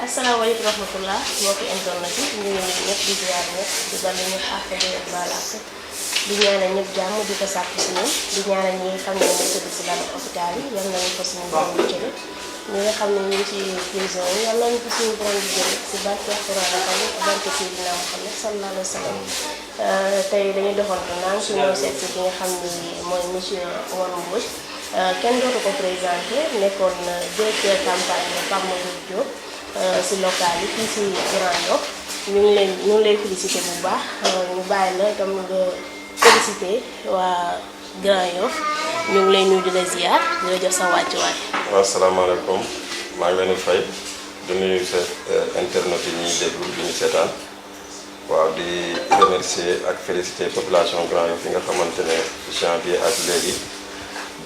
asalaamaaleykum rahmatullah mbokki internet yi ñu ngi nuyu ñëpp di ziar ñëpp di bal ñëpp àq di leen baal àq di ñaanal ñëpp jàmm di ko sàkku si ñoom di ñaanal ñi nga xam ne ñu tëdd si lalu hôpital yi yal nañu ko suñu borom di jële ñi nga xam ne ñu ngi ci prison yi yal nañu ko suñu borom di jële si barke Alxuraan tamit barke Seydina Muhammad sallallahu alayhi wa sallam tey dañuy doxantu naan su ñëw seet si ki nga xam ni mooy monsieur Omar Mbodj kenn dootu ko présenté nekkoon directeur campagne Pape Madiop Diop si local yi fii si Grand Yoff ñu ngi lay félicité bu baax ñu bàyyi la tam nga félicité waa Grand Yoff ñu ngi lay nuyu di la ziar di la jox sa wàccuwaay. waaw asalaamaaleykum maa ngi leen di fay di nuyu sa internet yi ñuy déglu di ñu seetaan waaw di remercier ak féliciter population Grand Yoff yi nga xamante ne janvier ak léegi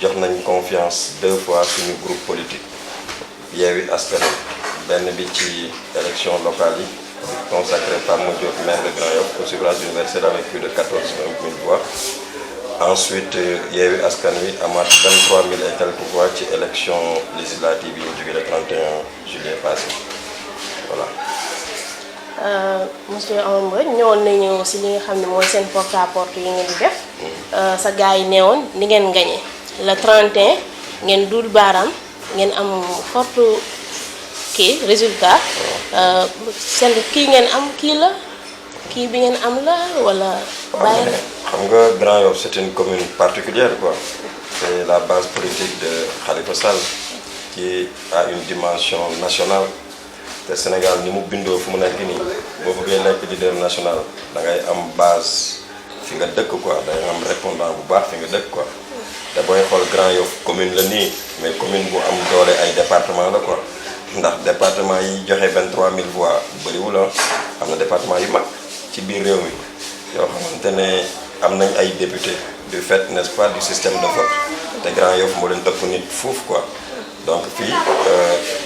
jox nañ confiance 2 fois suñu groupe politique Yewwi Askan Wi benn bi ci élection locale yi consacré par Madiop maire de Grand Yoff au suffrage universel avec plus de 14 000 voix. Ensuite Yewwi Askan Wi amaat 23 000 et quelques voix ci élection législative yi ñu jógee le 31 juillet passé voilà. monsieur Omar Mbodj ñëwoon nañu si li nga xam ne mooy seen porte à porte yi ngeen di def. sa gars yi neewoon ni ngeen gagné le 31 ngeen duul baaraam ngeen am forte kii résultat seen kii ngeen am kii la kii bi ngeen am la wala. bàyyi la xam nga Grand Yoff c'est une commune particulière quoi. C'est la base politique de Khalifa Sall qui a une dimension nationale. te Sénégal ni mu bindoo fu mu nekk nii boo bëggee nekk leader national da ngay am base fi nga dëkk quoi da ngay am répondant bu baax fi nga dëkk quoi. te booy xool Grand Yoff commune la nii mais commune bu am doole ay département la quoi ndax département yi joxe 23 000 voix bëriwul am na département yu mag ci biir réew mi yoo xamante ne am nañ ay député du fait n'est-ce pas du système de vote te Grand Yoff moo leen ëpp nit fuuf quoi. donc fii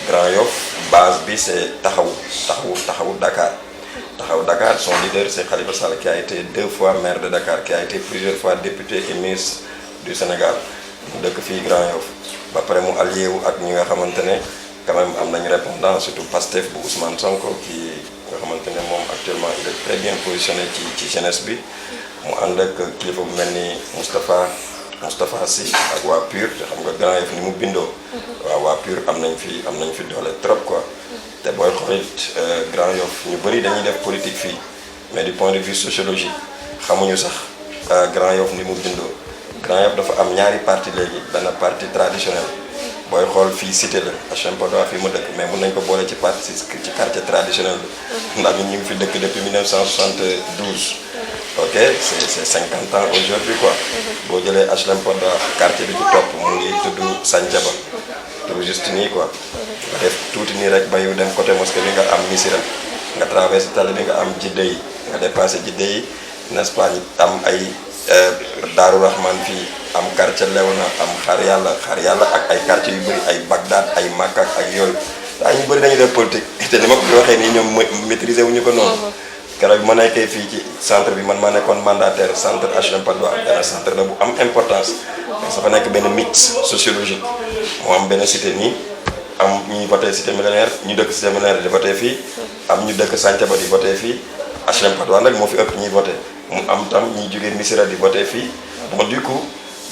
Grand Yoff base bi c'est taxawu Dakar Dakar son leader c'est Khalifa Sall qui a été 2 fois maire de Dakar qui a été plusieurs fois député et ministre du Sénégal mu dëkk fii Grand Yoff ba pare mu allié wu ak ñi nga xamante ne quand même am nañu répondant surtout Pastef bu Ousmane Sonko qui nga xamante ne moom actuellement il est très bien positionné ci jeunesse bi mu ànd ak kilifa bu mel ni Moustapha Sy ak waa PUR te xam nga Grand Yoff ni mu bindoo waa PUR am nañ fi doole trop quoi te booy xoolit Grand Yoff ñu bëri dañuy def politique fii mais du point de vue sociologie xamuñu sax Grand Yoff ni mu bindoo Grand Yoff dafa am ñaari parti léegi benn parti traditionnel booy xool fii cité la HLM Padois fii mu dëkk mais mun nañ ko boole ci parti ci quartier traditionnel bi ndax ñun ñu ngi fi dëkk depuis 1972 ok c'est 50 ans aujourd'hui quoi. boo jëlee HLM Padois quartier bi ci topp mu ngi tudd Santhiaba tout juste nii quoi. nga def tuuti nii rek ba yow dem côté mosquée bi nga am Missirah nga traversé tali bi nga am Jidde yi nga dépassé Jidde yi n'est-ce pas ñu am ay Daaru Rahman fii am quartier Léona am xar yàlla ak ay quartier yu bëri ay Bagdad ay Makka ak yooyu daa ñu bëri dañuy def politique te ni ma ko waxee nii ñoom maîtriser wuñu ko noonu. keroog bi ma nekkee fii ci centre bi man maa nekkoon mandataire centre HLM Padois benn centre la bu am importance parce que dafa nekk benn mix sociologique moo am benn cité nii am ñuy voté cité millénaire ñu dëkk cité millénaire di voté fii am ñu dëkk Santhiaba di voté fii HLM Padois nag moo fi ëpp ñuy voté mu am tam ñuy jógee Missirah di voté fii donc du coup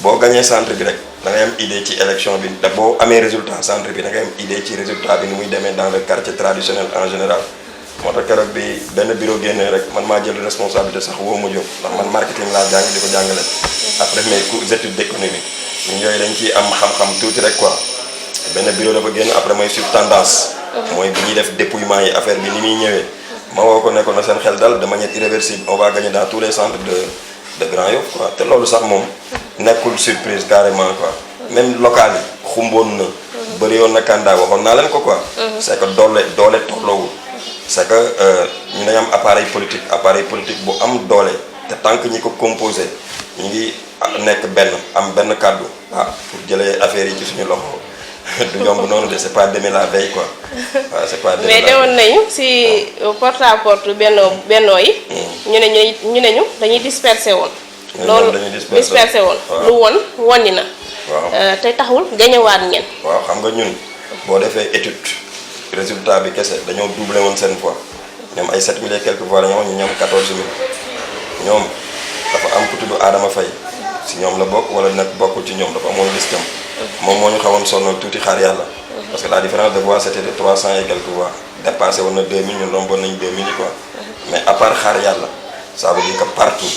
boo gañee centre bi rek da ngay am idée ci élection bi da boo amee résultat centre bi da ngay am idée ci résultat bi ni muy demee dans le quartier traditionnel en général. moo tax keroog bi benn bureau génnee rek man maa jël responsabilité sax woo ma jóg ndax man marketing laa jàng di ko jàngale après mes cours études d'économie ñun yooyu dañ ciy am xam-xam tuuti rek quoi benn bureau dafa génn après mooy sur tendance mooy bi ñuy def dépouillement yi affaire bi ni muy ñëwee ma woo ko nekkoon na seen xel dal de manière irréversible on va gagner dans tous les centres de Grand Yoff quoi te loolu sax moom nekkul surprise carrément quoi même local yi xumboon na bëri yoon na candidat waxoon naa leen ko quoi c'est que doole tolloowul c'est que ñu dañu am appareil politique bu am doole te tant que ñi ko composé ñu ngi nekk am benn kàddu pour jëlee affaire yi ci suñu loxo du yomb noonu de c'est pas demain la veille quoi waaw c'est pas demain mais demoon nañu si porte à porte bennoo yi ñu ne ñu dañuy dispersé woon loolu dispersé woon lu wonni na waaw te taxul gañewaat ngeen waaw xam nga ñun boo defee étude résultat bi kese dañoo doublé woon seen voix ñoom ay 7000 et quelques voix la ñu amoon ñu ñoom 14000 ñoom dafa am ku tudd Adama Faye si ñoom la bokk wala nag bokkul ci ñoom dafa amoon listam moom moo ñu xawoon sonal tuuti xaar yàlla parce que la différence de voix c'était de 300 et quelques voix dépassé woon na 2000 ñun romboon nañ 2000 yi quoi mais à part xaar yàlla ça veut dire que partout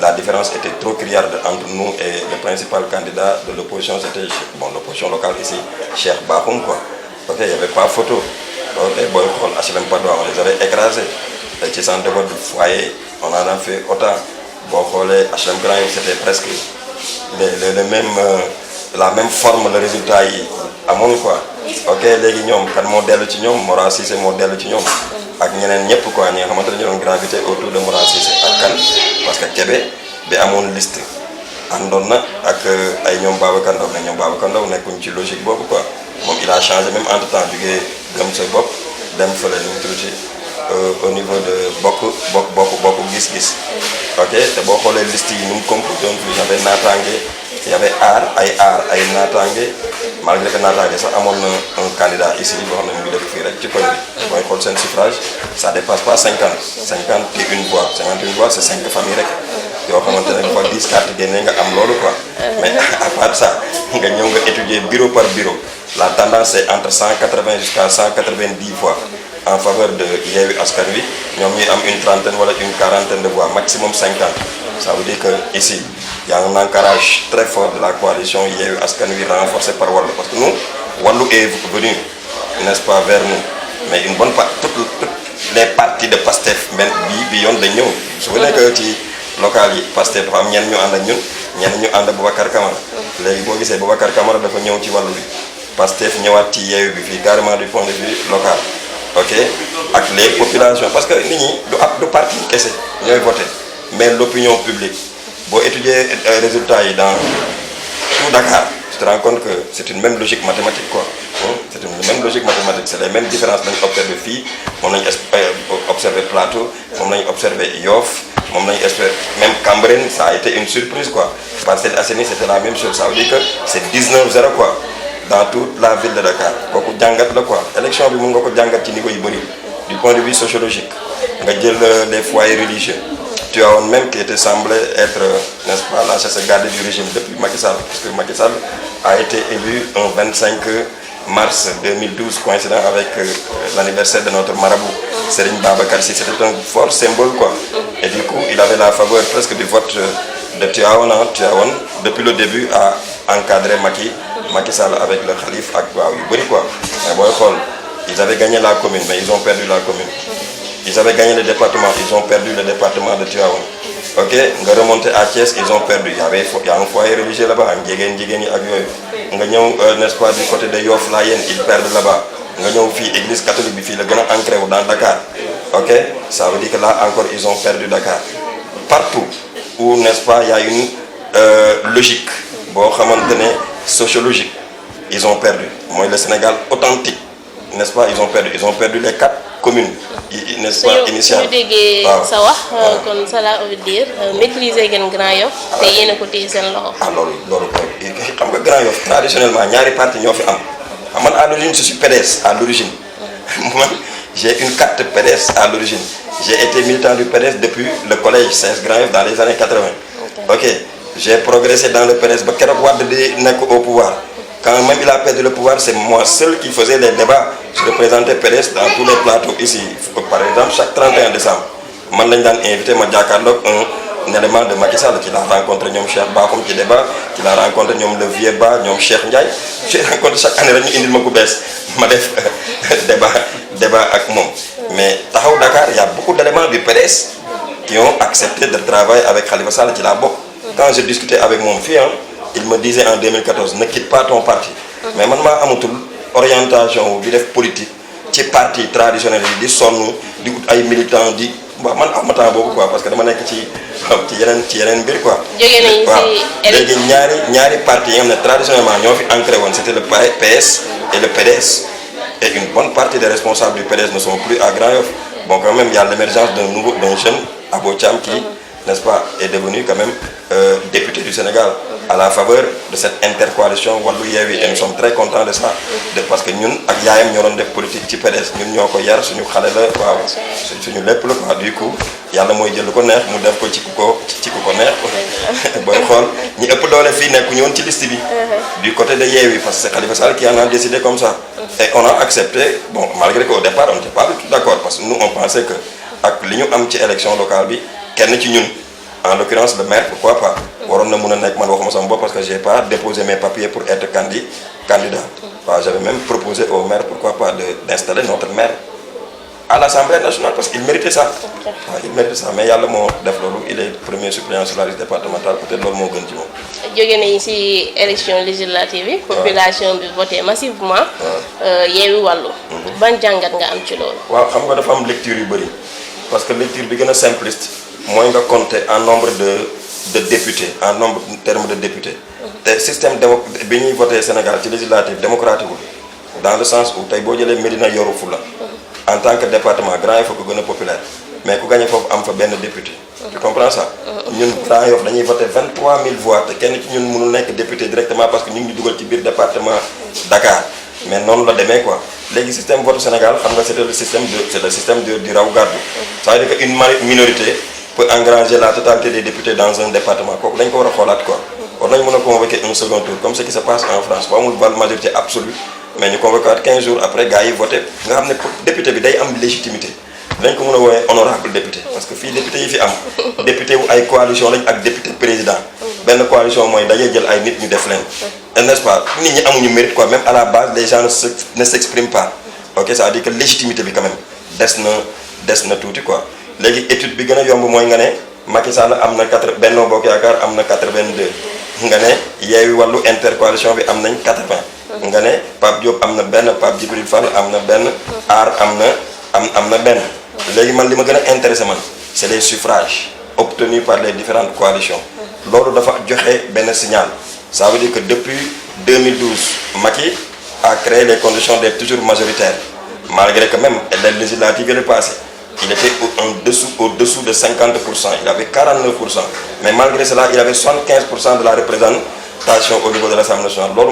la différence était trop criarde entre nous et le principal candidat de l'opposition, c'était l'opposition locale ici, Cheikh Bakhoum quoi. Ok, il n'y avait pas photo. Ok, bon, HLM Padoua, on les avait écrasés. Les centres de vote du foyer, on en a fait autant. Bon, les HLM Grand, c'était presque la même forme, le résultat à mon quoi. Ok, les gens, quand modèle ci ñom, Mora Cissé modèle ci ñom. Ak ñeneen ñëpp quoi ñi nga xamante ne ñu doon gravité autour de Mora Cissé ak kan parce que Kébé bi amoon liste àndoon na ak ay ñoom Babacar Ndaw mais ñoom Babacar Ndaw nekkuñ ci logique boobu quoi moom il a changé même entre temps jugee gëm sa bopp dem fële nu mu tuuti au niveau de bokk gis-gis ok te boo xoolee liste yi nu mu composé woon fii y avait naataange y avait ay naataange malgré que naataange sax amoon na un candidat ici boo xam ne mu ngi def fii rek ci koñ bi booy xool seen suffrage ça dépasse pas 51 voix 51 voix c'est 5 familles rek yoo xamante ne dafa 10 cartes génne nga am loolu quoi mais à part ça nga ñëw nga étudier bureau par bureau la tendance c'est entre 180 jusqu'à 190 voix en faveur de Yewwi Askan Wi ñoom ñuy am une trentaine wala une quarantaine de voix maximum 50 ça veut dire que ici il y a un ancrage très fort de la coalition Yewwi Askan Wi renforcé par Wallu parce que nous Wallu est venu n'est-ce pas vers nous mais une bonne partie toutes les partis de Pastef même bi yoon dañ ñëw su fekkee que ci local yi Pastef dafa am ñenn ñu ànd ak ñun ñenn ñu ànd ak Boubacar Camara léegi boo gisee Boubacar Camara dafa ñëw ci Wallu bi Pastef ñëwaat ci Yewwi bi fii carrément du point de vue local ok ak les populations parce que nit ñi du parti kese ñooy voté mais l'opinion publique boo étudier résultats yi dans tout Dakar tu te rends compte que c'est une même logique mathématique quoi c'est une même logique mathématique c'est les mêmes différences lañu observé fii moom lañu observé Plateau moom lañu observé Yoff moom lañu espéré même Cambérène ça a été une surprise quoi Parcelles Assainies c'était la même chose ça veut dire que c'est 19-0 quoi dans toute la ville de Dakar kooku jàngat la quoi élection bi mën nga ko jàngat ci niveau yu bëri du point de vue sociologique nga jël les foyers religieux tu as même qui était semblé être n'est-ce pas la chasse gardée du régime depuis Macky Sall parce que Macky Sall a été élu un 25 mars 2012 coïncident avec l'anniversaire de notre marabout Serigne Babacar Sy c'était un fort symbole quoi et du coup il avait la faveur presque du vote de Tivaouane depuis le début à encadrer Macky Sall avec le Khalif ak waaw yu bëri quoi mais booy xool ils avaient gagné la commune mais ils ont perdu la commune ils avaient gagné le département ils ont perdu le département de Tivaouane ok nga remonté à Thiès ils ont perdu il y a un foyer religieux là-bas ak jigéen yi ak yooyu nga ñëw n'est-ce pas du côté de Yoff Layène ils perdent là-bas nga ñëw fii église catholique bi fii la gën a ancré wu dans Dakar ok ça veut dire que là encore ils ont perdu Dakar partout où n'est-ce pas il y a une logique boo xamante ne sociologique ils ont perdu mooy le Sénégal authentique n'est-ce pas ils ont perdu les 4 communes n'est-ce pas initial su ñu déggee sa wax kon cela veut dire maîtriser ngeen Grand Yoff te yéen a ko téye seen loxo loolu xam nga Grand Yoff traditionnellement ñaari parti ñoo fi am man à l'origine je suis PDS à l'origine man j'ai une carte PDS à l'origine j'ai été militant du PDS depuis le collège CS Grand Yoff dans les années 80 ok j'ai progressé dans le PDS ba keroog Wade di nekk au pouvoir quand même il a perdu le pouvoir c'est moi seul qui faisais les débats je représentais PDS dans tous les plateaux ici par exemple chaque 31 décembre man lañ daan invité ma jàkkaarloog un élément de Macky Sall qui l'a rencontré ñoom Cheikh Bakhoum ci débat qui l'a rencontré ñoom le Vieux Ba ñoom Cheikh Ndiaye j'ai rencontré chaque année rek ñu indil ma ku bees ma def débat ak moom mais taxaw Dakar il y a beaucoup d'éléments du PDS qui ont accepté de travailler avec Khalifa Sall ci la bokk quand je discutais avec mon fils il me disait en 2014 ne quitte pas ton parti mais man maa amatul orientation di def politique ci parti traditionnel yi di sonn di ut ay militants di man am temps boobu quoi parce que dama nekk ci yeneen mbir quoi. jóge nañu waaw ci léegi ñaari parti yi nga xam ne traditionnellement ñoo fi ancré woon c'était le PS et le PDS et une bonne partie des responsables du PDS ne sont plus à Grand Yoff bon quand même il y a l'émergence d'un jeune Abo Thiam qui n'est-ce pas est devenu quand même député du Sénégal à la faveur de cette intercoalition Wallu Yewwi et nous sommes très contents de ça parce que ñun ak yaayam ñoo doon def politique ci PDS ñun ñoo ko yar suñu xale la waaw suñu lépp la quoi du coup yàlla mooy jël lu ko neex mu def ko ci ku ko neex booy xool ñi ëpp doole fii nekku ñoon ci liste bi du côté de Yewwi parce que c'est Khalifa Sall qui en a décidé comme ça et on a accepté bon malgré qu'au départ on n'était pas du tout d'accord parce que nous on pensait que ak li ñu am ci élection locale bi kenn ci ñun en l'occurrence le maire pourquoi pas waroon na mën a nekk man waxuma sama bopp parce que j'ai pas déposé mes papiers pour être candidat waaw j'avais même proposé au maire pourquoi pas d'installer notre maire à l'Assemblée nationale parce qu'il méritait ça waaw il méritait ça mais yàlla moo def loolu il est premier suppléant sur la liste départementale peut-être loolu moo gën ci moom jóge nañu ci élection législative yi population bi voté massivement Yewwi Wallu ban jàngat nga am ci loolu waaw xam nga dafa am lecture yu bëri parce que lecture bi gën a simpliste mooy nga compter en nombre de députés en nombre en termes de députés te système bi ñuy voté Sénégal ci législative démocratique dans le sens où tey boo jëlee Médina Yoro Foulah en tant que département Grand Yoff ko gën a populaire mais ku gagné foofu am fa benn député tu comprends ça ñun Grand Yoff dañuy voté 23 000 voix te kenn ci ñun mënul nekk député directement parce que ñu ngi ñu dugal ci biir département Dakar mais noonu la demee quoi léegi système vote Sénégal xam nga c'est le système du raw gàddu ça veut dire que une minorité peut engranger la totalité des députés dans un département kooku dañ ko war a xoolaat quoi war nañ mën a convoquer un second tour comme ce qui se passe en France ba amul majorité absolue mais ñu convoqué waat 15 jours après gars yi voté nga xam ne député bi day am légitimité dañ ko mën a woowee honorable député parce que fii député yi fi am député wu ay coalition lañ ak député président benn coalition mooy dajee jël ay nit ñu def leen n'est-ce pas nit ñi amuñu mérite quoi même à la base les gens ne s'expriment pas ok ça veut dire que légitimité bi quand même des na tuuti quoi léegi étude bi gën a yomb mooy nga ne Macky Sall am na Benno Bokk Yaakaar am na 82 nga ne Yewwi Wallu intercoalition bi am nañ 80 nga ne Pape Diop am na benn Pape Djibril Fall am na benn Aar am na benn léegi man li ma gën a intéressé man c'est les suffrages obtenus par les différentes coalitions loolu dafa joxe benn signal ça veut dire que depuis 2012 Macky a créé les conditions d'être toujours majoritaire malgré que même les législatives yi passé il était au-dessous de 50%, il avait 49%, mais malgré cela il avait 75% de la représentation au niveau de l'Assemblée nationale loolu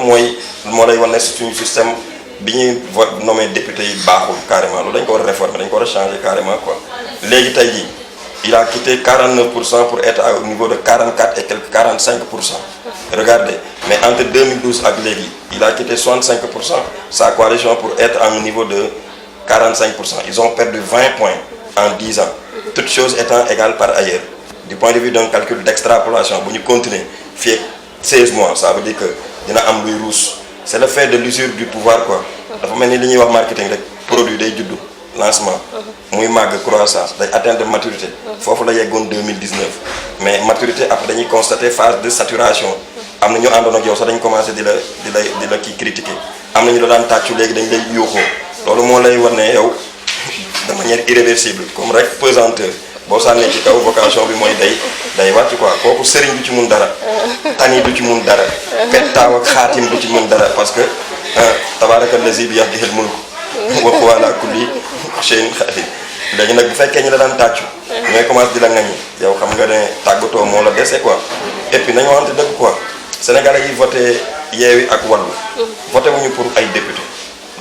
moo lay wane suñu système bi ñuy nommé député yi baaxul carrément loolu dañ ko war a réformer dañ ko war a changer carrément quoi léegi tey jii il a quitté 49% pour être au niveau de 44 et quelques 45%. Regardez, mais entre 2012 et léegi il a quitté 65% sa coalition pour être à un niveau de 45%. Ils ont perdu 20 points en 10 ans. Toutes choses étant égales par ailleurs. Du point de vue d'un calcul d'extrapolation, si nous continuons, 16 mois, ça veut dire que dina am luy rousse. C'est le fait de l'usure du pouvoir quoi. Dafa mel ni li ñuy wax marketing rek produit day juddu lancement muy màgg croissance day atteindre maturité foofu la yeggoon 2019 mais maturité après dañuy constater phase de saturation am na ñu àndoon ak yow sax dañ commencé di la kii critiquer am na ñu la daan tàccu léegi dañ lay yuuxoo loolu moo lay war ne yow de manière irréversible comme rek pesanteur boo sànnee ci kaw vocation bi mooy day wàcc quoi kooku sëriñ du ci mun dara tani du ci mun dara pettaaw ak xaatim du ci mun dara parce que tabaaraka lazi bi yadihil mulk wa huwa ala kulli shay'in qadir léegi nag bu fekkee ñi la daan tàccu ñooy commencé di la ngañi yow xam nga ne tàggatoo moo la dese quoi et puis nañu waxante dëgg quoi sénégalais yi voté Yewwi ak Wallu voté wuñu pour ay député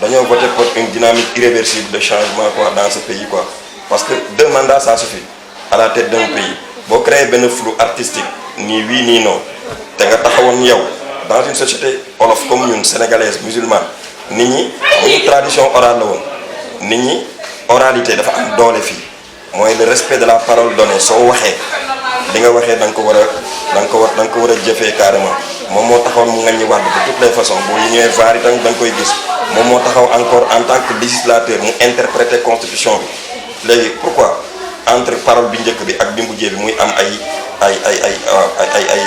dañoo voté pour une dynamique irréversible de changement quoi dans ce pays quoi parce que 2 mandats ça suffit à la tête d'un pays boo créé benn flou artistique nii oui nii non te nga taxawoon yow dans une société olof comme ñun sénégalaise musulmane nit ñi ñu tradition orale la woon nit ñi oralité dafa am doole fii mooy le respect de la parole donnée soo waxee li nga waxee da nga ko war a jëfee carrément moom moo taxawoon mu ngañ ñi wàdd de toutes les façons boo yi ñëwee vaar itam da nga koy gis moom moo taxaw encore en tant que législateur mu interpréter constitution bi léegi pourquoi entre parole bi njëkk bi ak bi mujjee bi muy am ay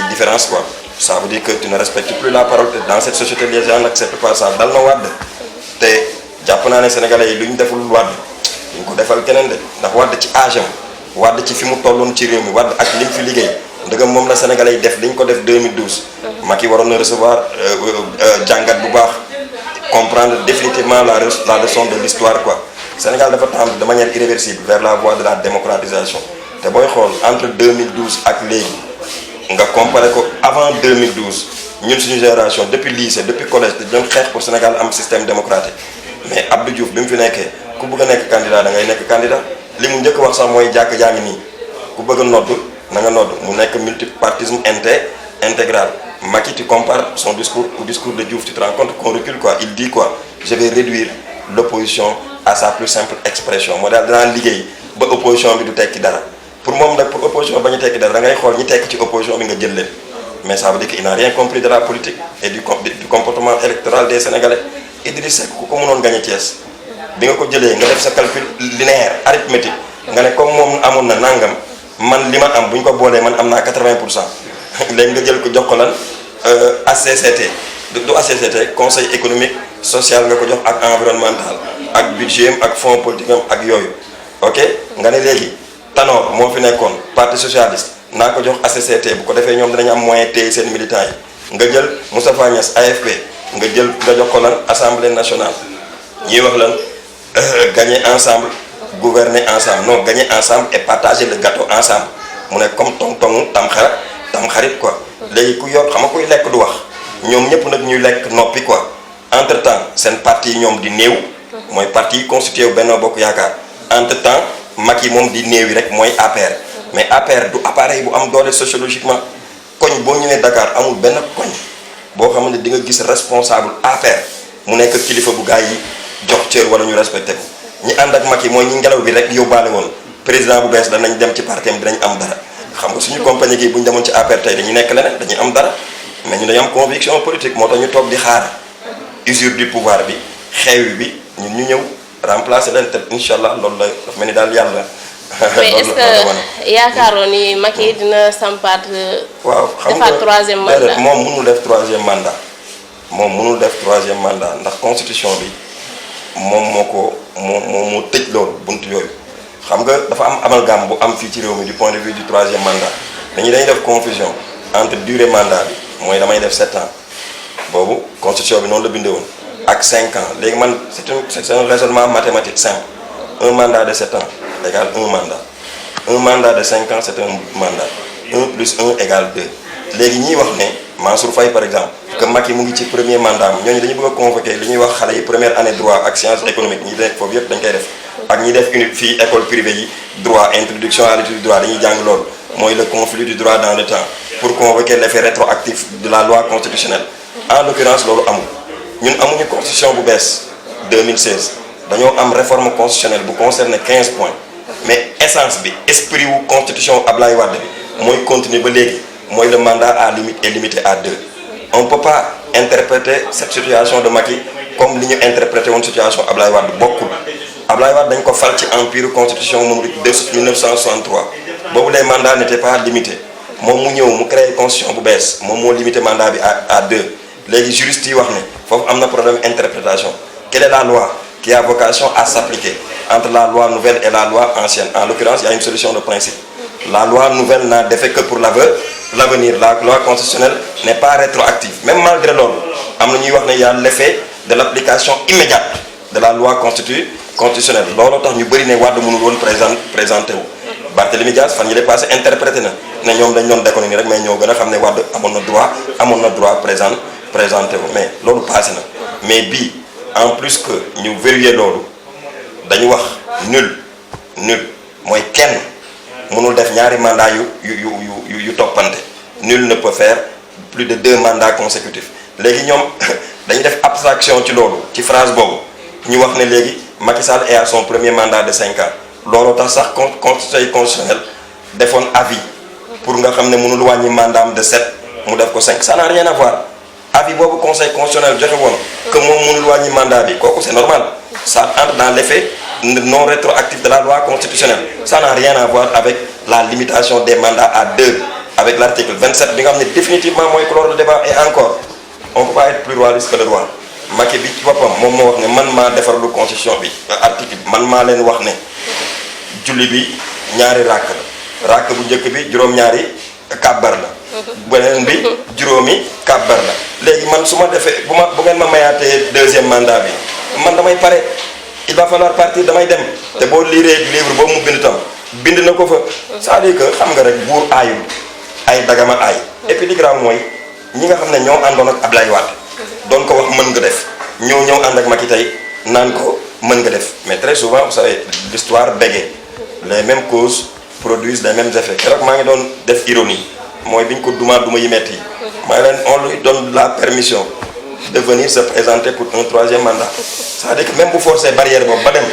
différence quoi ça veut dire que tu ne respectes plus la parole te dans cette société les gens n'acceptent pas ça dal na wàdd te jàpp naa ne sénégalais yi lu ñu deful wàdd ñu ko defal keneen de ndax wàdd ci âge am wàdd ci fi mu tolloon ci réew mi wàdd ak li mu fi liggéey ndëgam moom la sénégalais yi def li ñu ko def 2012 Macky waroon na recevoir jàngat bu baax comprendre définitivement la leçon de l'histoire quoi Sénégal dafa tendre de manière irréversible vers la voie de la démocratisation te booy xool entre 2012 ak léegi nga comparé ko avant 2012 ñun suñu génération depuis lycée depuis collège dañu xeex pour Sénégal am système démocratique mais Abdou Diouf bi mu fi nekkee ku bëgg a nekk candidat da ngay nekk candidat li mu njëkk wax sax mooy jàkk jaa ngi nii ku bëgg a nodd na nga nodd mu nekk multipartisme intégral. Macky, tu compares son discours au discours de Diouf, tu te rends compte qu'on recule quoi. Il dit quoi? Je vais réduire l'opposition à sa plus simple expression. Moi daal danaa liggéey ba opposition bi du tekki dara pour moom nag pour opposition ba ñu tekki dara da ngay xool ñi tekki ci opposition bi nga jël leen mais ça veut dire qu'il n'a rien compris de la politique et du comportement électoral des Sénégalais. Idriss Seck ku ko mënoon gagné Thiès bi nga ko jëlee nga def sa calcul linéaire arithmétique nga ne comme moom amoon na nangam man li ma am bu ñu ko boolee man am naa 80%. léegi nga jël ko jox ko lan HCCT du HCCT conseil économique social nga ko jox ak environnemental ak budget ak fonds politique am ak yooyu ok nga ne léegi Tanor moo fi nekkoon parti socialiste naa ko jox HCCT bu ko defee ñoom dinañ am moyen téye seen militants yi nga jël Moustapha Niasse AFP nga jox ko lan assemblée nationale ñuy wax lan gagner ensemble gouverner ensemble non gagner ensemble et partager le gâteau ensemble mu ne comme tong-tongu tam xarit quoi léegi ku yor xam nga kuy lekk du wax ñoom ñëpp nag ñuy lekk noppi quoi entre temps seen parti yi ñoom di néew mooy parti yi constitué wu Benno Bokk Yaakaar entre temps Macky moom di néew yi rek mooy APR mais APR du appareil bu am doole sociologiquement koñ boo ñëwee Dakar amul benn koñ boo xamante ne di nga gis responsable APR mu nekk kilifa bu gars yi jox cër wala ñu respecté ko ñi ànd ak Macky mooy ñi ngelaw bi rek yóbbaale woon président bu bees danañ dem ci parti am dinañ am dara. xam nga suñu compagnie gi bu ñu demoon ci APR tey dañuy nekk leneen dañuy am dara mais ñu dañu am conviction politique moo tax ñu toog di xaar usure du pouvoir bi xeewi bi ñun ñu ñëw remplacer leen te incha allah loolu la dafa mel ni daal yàlla. mais est-ce que yaakaaroon ni Macky dina sampaat. waaw xam nga defaat troisième mandat moom mënul def troisième mandat. moom mënul def troisième mandat ndax constitution bi moom moo tëj loolu bunt yooyu. xam nga dafa am amalgame bu am fii ci réew mi du point de vue du troisième mandat dañuy def confusion entre durée mandat bi mooy damay def 7 ans boobu constitution bi noonu la bindee woon ak 5 ans léegi man c'est un raisonnement mathématique simple un mandat de 7 ans égale un mandat de 5 ans c'est un mandat 1 plus 1 égale 2 léegi ñiy wax ne Mansour Faye par exemple que Macky mu ngi ci premier mandat am ñooñu dañu bëgg a convoquer li ñuy wax xale yi première année droit ak sciences économiques ñi def foofu yëpp dañ koy def ak ñi def fii école privée yi droit introduction à l'étude du droit dañuy jàng loolu mooy le conflit du droit dans le temps pour convoquer l'effet rétroactif de la loi constitutionnelle en l'occurrence loolu amul ñun amuñu constitution bu bees 2016 dañoo am réforme constitutionnelle bu concerné 15 points mais essence bi esprit wu constitution Ablaye Wade bi mooy continuer ba léegi mooy le mandat à limite est limité à 2 on peut pas interpréter cette situation de Macky comme li ñu interprété woon situation Ablaye Wade bokkul Ablaye Wade dañ ko fal ci empire constitution moom de 1963 boobu les mandats n'étaient pas limités moom mu ñëw mu créé constitution bu bees moom moo limité mandat bi à 2 léegi juristes yi wax ne foofu am na problème interprétation quelle est la loi qui a vocation à s'appliquer entre la loi nouvelle et la loi ancienne en l'occurrence il y a une solution de principe la loi nouvelle n'a d'effet que pour l'avenir la loi constitutionnelle n'est pas rétroactive même malgré loolu am na ñuy wax ne y a l'effet de l'application immédiate de la loi constitutionnelle looloo tax ñu bëri ne Wade mënul woon présenté wu Barthélémy Dias fan yii passé interprété na ne ñoom dañ doon déconné nii rek mais ñoo gën a xam ne Wade amoon na droit présenté wu mais loolu passé na mais bii en plus que ñu vérifier loolu dañu wax nul mooy kenn mënul def ñaari mandat yu toppante nul ne peut faire plus de 2 mandats consécutifs léegi ñoom dañu def abstraction ci loolu ci phrase boobu ñu wax ne léegi Macky Sall est à son premier mandat de 5 ans looloo tax sax conseil constitutionnel defoon avis pour nga xam ne mënul wàññi mandat am de 7 mu def ko 5 ça n'a rien à voir avis boobu conseil constitutionnel joxe woon que moom mënul wàññi mandat bi kooku c'est normal ça entre dans l'effet non rétroactif de la loi constitutionnelle ça n'a rien à voir avec la limitation des mandats à 2 avec l'article 27 bi nga xam ne définitivement mooy clore le débat et encore on peut pas être plus royaliste que le roi Macky bi ci boppam moom moo wax ne man maa defar lu constitution bi article bi man maa leen wax ne julli bi ñaari ràkk bu njëkk bi juróom-ñaari kàbbar la beneen bi juróomi kàbbar la léegi man su ma defee bu ngeen ma mayaatee deuxième mandat bi man damay pare il va falloir partir damay dem te boo liiree livre boobu mu bind tam bind na ko fa c'est-à-dire que xam nga rek buur aayul ay dagama ay. et puis li grave mooy ñi nga xam ne ñoo àndoon ak Ablaye Wade doon ko wax mën nga def ñëw ànd ak Macky tey naan ko mën nga def mais très souvent vous savez l'histoire bégaie les mêmes causes produisent les mêmes effets keroog maa ngi doon def ironie mooy biñ ko duma yi metti yi maa ngi leen on lui donne la permission de venir se présenter pour un 3e mandat c'est-à-dire que même bu forcé barrière boobu ba dem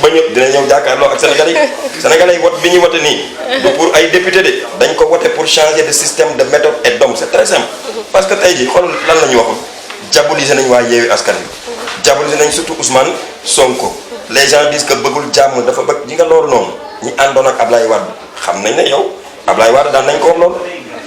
ba ñëpp dina ñëw jàkkaarloo ak sénégalais yi wot bi ñuy wote nii du pour ay député de dañ ko wote pour changer de système de méthode et d'homme c'est très simple parce que tey jii xool lan la ñu waxul diaboliser nañ waa Yewwi Askan Wi diaboliser nañ surtout Ousmane Sonko les gens disent que bëggul jàmm dafa bëgg ji nga loolu noonu ñi àndoon ak Ablaye Wade xam nañ ne yow Ablaye Wade daan nañ ko wax loolu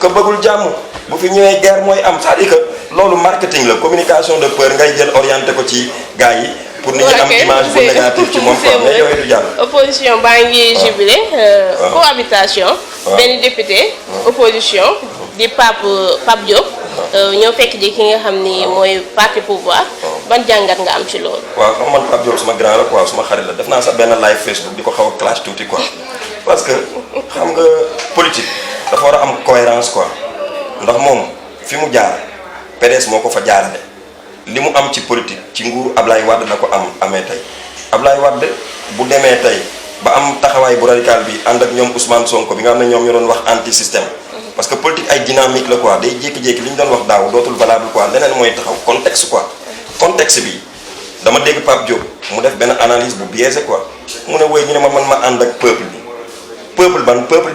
que bëggul jàmm bu fi ñëwee guerre mooy am c'est-à-dire que loolu marketing la communication de peur ngay jël orienté ko ci gars yi pour nit ñi am image bu négative ci moom quoi mais yooyu du jàll. opposition baa ngi jubilé. cohabitation. benn député. opposition di Pape Diop. ñoo fekk ji ki nga xam ni mooy parti pouvoir. ban jàngat nga am ci loolu. waaw xam man Pape Diop suma grand la quoi suma xarit la def naa sax benn live Facebook di ko xaw a clash tuuti quoi parce que xam nga politique dafa war a am cohérence quoi ndax moom fi mu jaar PDS moo ko fa jaarale. li mu am ci politique ci nguuru Ablaye Wade la ko amee tey Ablaye Wade bu demee tey ba am taxawaay bu radical bi ànd ak ñoom Ousmane Sonko bi nga xam ne ñoom ñoo doon wax anti système parce que politique ay dynamique la quoi day jékki-jékki li ñu doon wax daaw dootul valable quoi leneen mooy taxaw contexte quoi contexte bi dama dégg Pape Diop mu def benn analyse bu biaisé quoi mu ne woy ñu ne man ma ànd ak peuple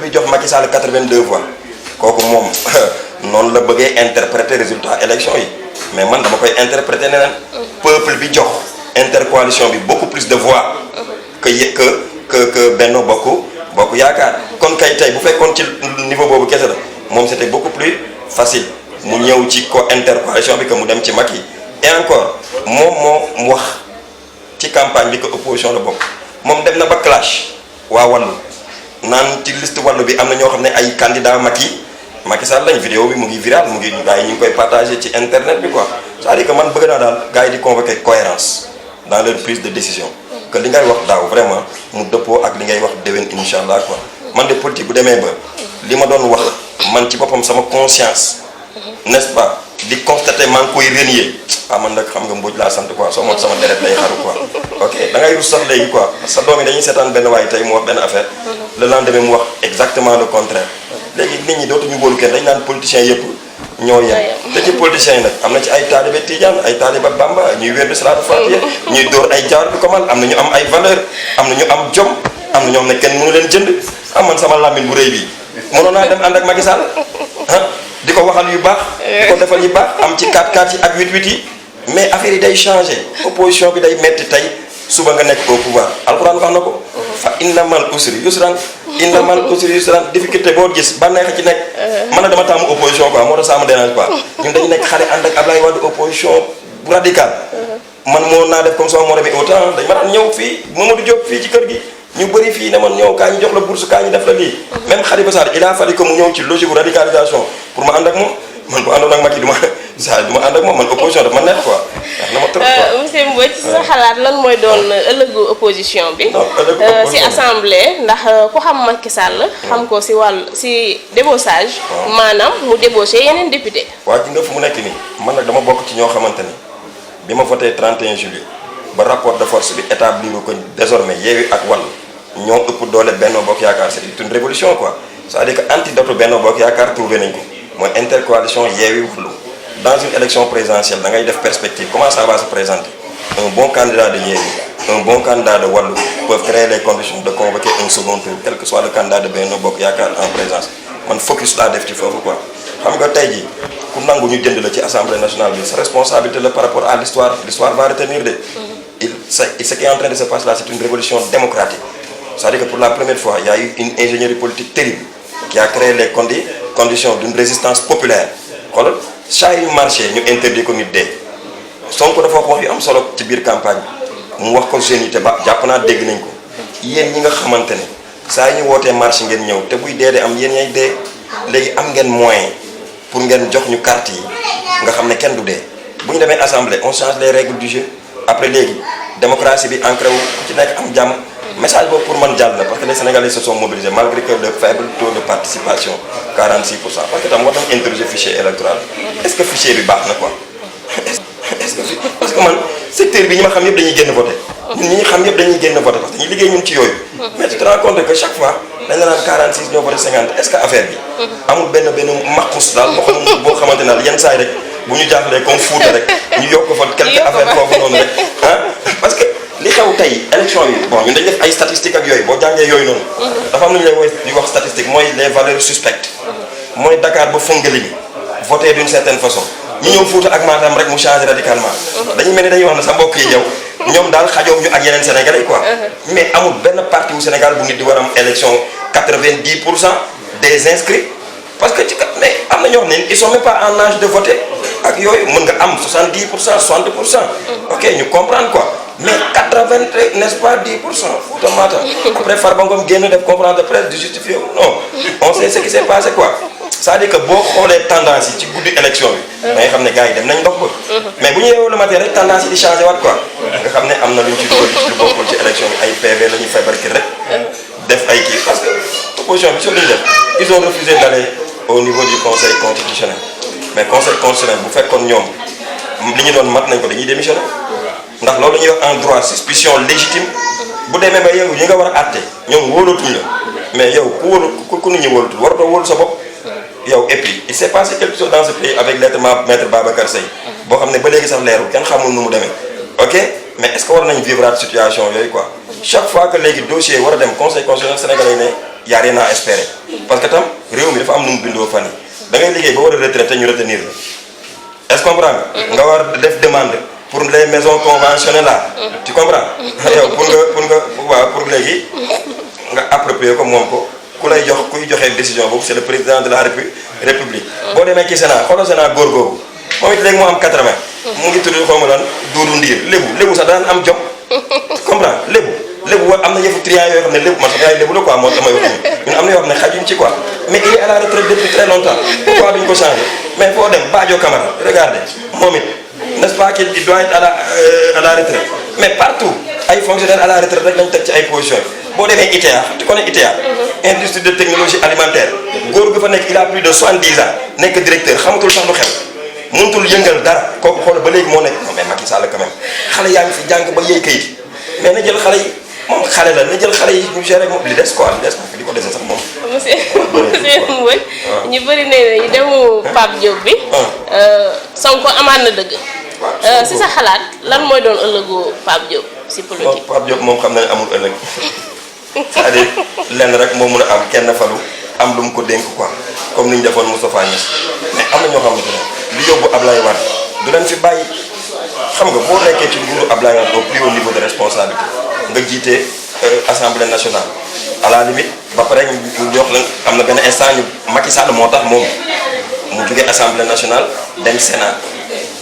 bi jox Macky Sall 82 voix kooku moom noonu la bëggee interpréter résultat élection yi mais man dama koy interpréter neneen peuple bi jox intercoalition bi beaucoup plus de voix que Benno Bokk Yaakaar kon kay tey bu fekkoon ci niveau boobu kese la moom c'était beaucoup plus facile mu ñëw ci intercoalition bi que mu dem ci Macky et encore moom moo wax ci campagne bi que opposition la bokk moom dem na ba clash waa wàllu naan ci liste wàllu bi am na ñoo xam ne ay candidat Macky Sall lañ vidéo bi mu ngi viral mu ngi gars yi ñu ngi koy partagé ci internet bi quoi c'est-à-dire que man bëgg naa daal gars yi di convoquer cohérence dans leur prise de décision que li ngay wax daaw vraiment mu dëppoo ak li ngay wax déwén incha allah quoi man de politique bu demee ba li ma doon wax man ci boppam sama conscience n'est-ce pas di constater maa ngi koy renier man nag xam nga mbuuj laa sant quoi soo moot sama deret lay xaru quoi ok da ngay rus sax léegi quoi parce que sa doom yi dañuy seetaan benn waaye tey mu wax benn affaire le lendemain mu wax exactement le contraire léegi nit ñi dootuñu wóolu kenn dañ naan politiciens yëpp ñoo yem te ci politiciens yi nag am na ci ay taalibe Tidiane ay taalibe Bamba ñuy wér de salaatu fatiha ñuy dóor ay jaar bi comment am na ñu am ay valeur am na ñu am jom am na ñoo xam ne kenn mënu leen jënd man sama làmmiñ bu rëy bi mënoon naa dem ànd ak Macky Sall di ko waxal yu baax di ko defal yu baax am ci 4-4 yi ak 8-8 yi mais affaire yi day changé opposition bi day metti tey suba nga nekk au pouvoir alxuraan wax na ko fa innamal usri yusran innamal usri yusran difficulté boo gis bànneex ci nekk man na dama taamu opposition quoi moo tax ça me dérange pas ñun dañu nekk xale ànd ak Ablaye Wade opposition bu radical man moo naa def comme ça moo demee autant dañ ma daan ñëw fii Mamadou Diop fii ci kër gi ñu bëri fii ne man ñëw kaa ñu jox la bourse kaa ñu def la lii même Khalifa Sall il a fallu que mu ñëw ci logique bu radicalisation pour ma ànd ak moom man bu àndoon ak Macky du ma ànd ak moom man opposition daf ma neex quoi wax na ma trop quoi. monsieur Mbodj ci sa xalaat lan mooy doon ëllëgu opposition bi. si assemblée ndax ku xam Macky Sall. xam ko si wàllu si débauchage. maanaam mu débauché yeneen député. waaw ci nga fu mu nekk nii man nag dama bokk ci ñoo xamante ni bi ma voté 31 juillet ba rapport de force bi établir ko désormais Yewwi ak Wallu ñoo ëpp doole Benno Bokk Yaakaar c'est une révolution quoi c'est-à-dire que antidote Benno Bokk Yaakaar trouvé nañ ko. mooy intercoalition Yewwi Wallu dans une élection présidentielle da ngay def perspective comment ça va se présenter un bon candidat de Yewwi un bon candidat de Wallu peuvent créer les conditions de convoquer un second tour quel que soit le candidat de Benno Bokk Yaakaar en présence man focus laa def ci foofu quoi xam nga tey jii ku nangu ñu jënd la ci assemblée nationale bi sa responsabilité la par rapport à l'histoire va retenir de ce qui est en train de se passer là c'est une révolution démocratique c'est-à-dire que pour la première fois il y a eu une ingénierie politique terrible qui a créé les conditions d'une résistance populaire xoolal saa yu marché ñu interdit ko nit dee Sonko dafa wax yu am solo ci biir campagne bi mu wax ko jeunes yi te ba jàpp naa dégg nañ ko yéen ñi nga xamante ne saa yu ñu wootee marché ngeen ñëw te buy dee de am yéen ñay dee léegi am ngeen moyen pour ngeen jox ñu carte yi nga xam ne kenn du dee bu ñu demee assemblée on change les règles du jeu après léegi démocratie bi ancré wu ku ci nekk am jàmm message boobu pour man jàll na parce que les Sénégalais se sont mobilisés malgré que le faible taux de participation 46%. parce que tam war nañu interroger fichier électoral est-ce que fichier bi baax na quoi est-ce que parce que man secteur bi ñi ma xam yëpp dañuy génn voter ñun ñi xam yëpp dañuy génn voter parce que dañuy liggéey ñun ci yooyu mais tu te rends compte que chaque fois dañ la naan 46 ñoo voté 50 est-ce que affaire bi amul benn maqus daal boo xamante ne yenn saa yi rek bu ñu jaaxlee comme Fouta rek ñu yokk fa quelques affaires foofu noonu rek ah parce que li xew tey élection yi bon ñun dañ def ay statistiques ak yooyu boo jàngee yooyu noonu dafa am lu ñu lay woy di wax statistique mooy les valeurs suspectes mooy Dakar ba Fongolimbi voté d'une certaine façon ñu ñëw Fouta ak Matam rek mu changé radicalement dañuy mel ni dañuy wax ne sa mbokk yi yow ñoom daal xajoo ñu ak yeneen Sénégalais quoi mais amul benn parti wu Sénégal bu nit di war am élection 90% des inscrits parce que ci mais am na ñoo xam ne ils sont même pas en âge de voter ak yooyu mën nga am 70% 60%. ok ñu comprendre quoi mais 80 n'est-ce pas 10% Fouta Matam après Farba Ngom génn def conférence de presse di justifier non on sait ce qui s'est passé quoi. c'est-à-dire que boo xoolee tendance yi ci guddi élection bi da ngay xam ne gars yi dem nañ ndox ba mais bu ñu yeewoo le matin rek tendance yi di changé waat quoi nga xam ne am na lu ñu ci dugal lu bokkul ci élection bi ay PV la ñuy fabriquer rek def ay kii parce que opposition bi soo leen def ils ont refusé d'aller au niveau du conseil constitutionnel mais conseil constitutionnel bu fekkoon ñoom li ñu doon mat nañ ko dañuy démissionner ndax loolu la ñuy wax en droit suspicion légitime bu demee ba yow ñi nga war a àtte ñoom wóolatuñ la mais yow ku nit ñi wóolatul waratoo wóolu sa bopp yow et puis il s'est passé quelque chose dans ce pays avec maître Babacar Seye boo xam ne ba léegi sax leerul kenn xamul nu mu demee ok mais est-ce que war nañ vivre situation yooyu quoi chaque fois que léegi dossier war a dem conseil constitutionnel sénégalais yi ne y a rien à espérer parce que tam réew mi dafa am nu mu bindoo fan yi da ngay liggéey ba war a retraité ñu retenir la est-ce que comprends nga war def demande pour les maisons conventionnelles là tu comprends yow pour léegi nga approprier ko moom ko ku lay jox kuy joxe décision boobu c'est le président de la république boo demee ci Sénat xoolal Sénat góor googu moom it léegi moo am 80 mu ngi tudd xaw ma lan Doudou Ndir lébu sax daan am jom comprends lébu war am na yëfu triant yoo xam ne lébu man sax yaay lébu la quoi moo tax may wax ñun am na yoo xam ne xajuñ ci quoi mais il est à la retraite depuis très longtemps pourquoi duñ ko changer mais foo dem Badio Camara regardez moom it n'est-ce pas qu'il doit être à la retraite mais partout ay fonctionnaires à la retraite rek lañ teg ci ay positions boo demee ITA tu connais ITA industrie de technologie alimentaire góor gu fa nekk il a plus de 70 ans nekk directeur xamatul sax lu xew mënutul yëngal dara kooku xool ba léegi moo nekk non mais Macky Sall quand même xale yaa ngi fi jàng ba yëy kayit mais na jël xale yi moom xale la na jël xale yi ñu gérer moom li des quoi li des li ko dese sax moom. monsieur Mbodj ñu bëri nee nañu demu Pape Diop bi. Sonko amaat na dëgg. si sa xalaat lan mooy doon ëllëgu Pape Diop si politique. Pape Diop moom xam na ne amul ëllëg c'est-à-dire lenn rek moo mun a am kenn falu am lu mu ko dénk quoi comme ni ñu defoon Moustapha Niasse mais am na ñoo xamante ne li yóbbu Ablaye Wade du leen fi bàyyi xam nga boo nekkee ci nguuru Ablaye Wade au plus haut niveau de responsabilité nga jiite assemblée nationale à la limite ba pare ñu wax la am na benn instant ñu Macky Sall moo tax moom mu jógee assemblée nationale dem Sénat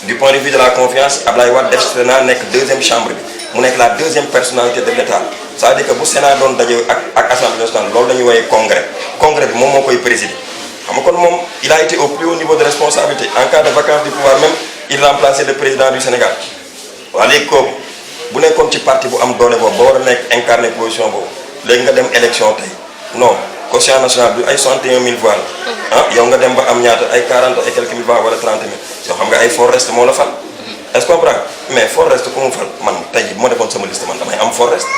du point de vue de la confiance Ablaye Wade def Sénat nekk deuxième chambre bi mu nekk la deuxième personnalité de l'État c'est-à-dire que bu Sénat doon daje ak assemblée nationale loolu la ñuy woowee congrès bi moom moo koy présider xam nga kon moom il a été au plus haut niveau de responsabilité en cas de vacance du pouvoir même il remplaçait le président du Sénégal waa léegi kooku bu nekkoon ci parti bu am doole boobu ba war a nekk incarné position boobu léegi nga dem élection tey non quotient national bi ay 61 000 voix la ah yow nga dem ba am ñaata ay 40 et quelques mille voix wala 30 000 yoo xam nga ay fort reste moo la fal est-ce que comprendre mais fort reste ku mu fal man tey jii bu ma defoon sama liste man damay am fort reste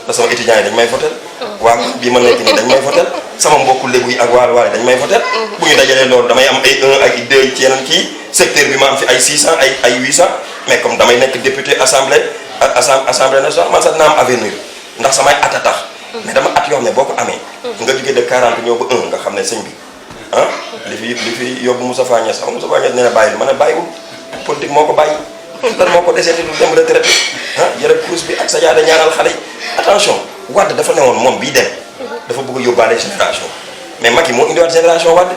te sama étudiants yi dañ may votel waa bii ma nekk nii dañ may votel sama mbokku lébu yi ak waale dañ may votel bu ñu dajalee loolu damay am ay 1 ak 2 ci yeneen kii secteur bi ma am fi ay 600 ay 800 mais comme damay nekk député assemblée nationale man sax dinaa am avenir ndax samay at a tax mais dama at yoo xam ne boo ko amee nga jógee de 40 ñëw ba 1 nga xam ne sëñ bi ah li fi yóbbu Moustapha Niasse xam Moustapha Niasse nee na bàyyi lu ma ne bàyyiwul politique moo ko bàyyi lan moo ko deseeti du dem retraite ah yore course bi ak sa jaada ñaanal xale yi attention Wade dafa newoon moom bii dem dafa bëgg a yóbbaale génération mais Macky moo indiwaat génération Wade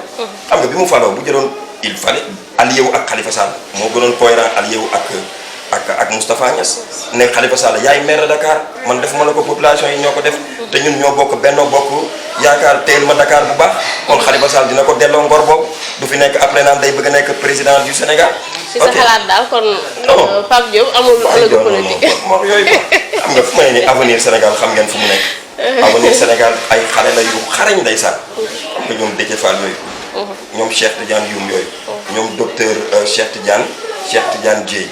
xam nga bi mu faloo bu jëloon il fallait allié wu ak Khalifa Sall moo gënoon cohérent allié wu ak ak Moustapha Niass ne Khalifa Sall yaay maire de Dakar man defuma la ko population yi ñoo ko def te ñun ñoo bokk Benno Bokk Yaakaar teel ma Dakar bu baax kon Khalifa Sall dina ko delloo ngor boobu du fi nekk après naan day bëgg a nekk président du Sénégal. ci sa xalaat daal kon Pape Diop amul ëllëgu politique. moom yooyu xam nga fu ma ne ni avenir Sénégal xam ngeen fu mu nekk. avenir Sénégal ay xale la yu xarañ ndeysaan xam nga ñoom Déthié Fall yooyu. ñoom Cheikh Tidiane Youm yooyu. ñoom docteur Cheikh Tidiane Dièye.